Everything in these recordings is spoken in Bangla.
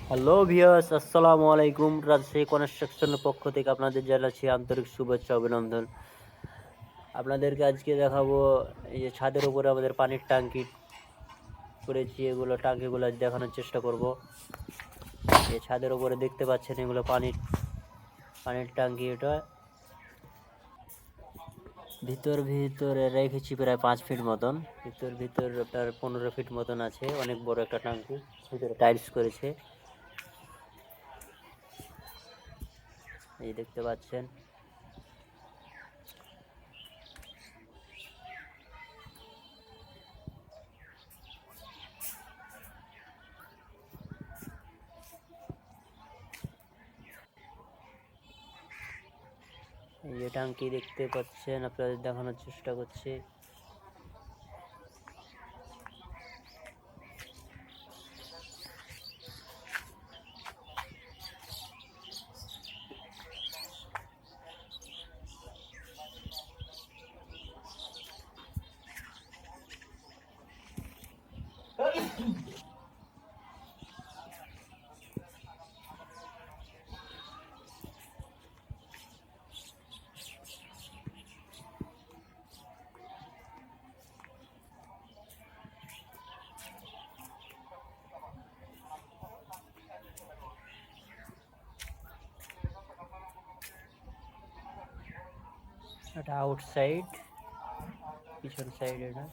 হ্যালো ভিউয়ার্স, আসসালামু আলাইকুম। রাজশাহী কনস্ট্রাকশনের পক্ষ থেকে আপনাদের জানাচ্ছি আন্তরিক শুভেচ্ছা অভিনন্দন। আপনাদেরকে আজকে দেখাবো এই যে ছাদের উপরে আমাদের পানির ট্যাঙ্কি করেছি, এগুলো ট্যাঙ্কিগুলো দেখানোর চেষ্টা করব। এই ছাদের উপরে দেখতে পাচ্ছেন এগুলো পানির ট্যাঙ্কি। এটা ভিতরে রেখেছি প্রায় 5 ফিট মতন। ভিতর আপনার 15 ফিট মতন আছে, অনেক বড় একটা ট্যাঙ্কি। ভিতরে টাইলস করেছে, এই দেখতে পাচ্ছেন। এই যে ট্যাঙ্কি দেখতে পাচ্ছেন, আপনাদের দেখানোর চেষ্টা করছি। এটা আউটসাইড, পিছন সাইড। এটা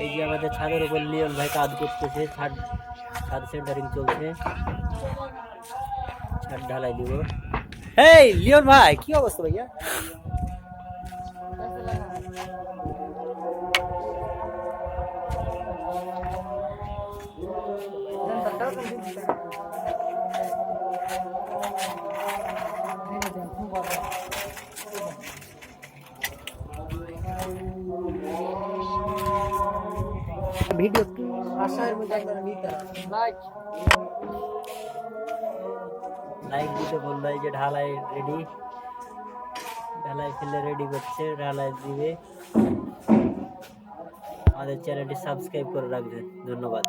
এই যে আমাদের ছাদের উপর লিওন ভাই কাজ করতেছে। ছাদ সেন্টারিং চলছে, ছাদ ঢালাই দিব। এই লিওন ভাই, কি অবস্থা ভাইয়া? ভিডিও লাইক দিতে বললো। এই যে ঢালাই রেডি, ঢালাই ফেলে রেডি করছে, ঢালাই দিবে। আমাদের চ্যানেলটি সাবস্ক্রাইব করে রাখবেন, ধন্যবাদ।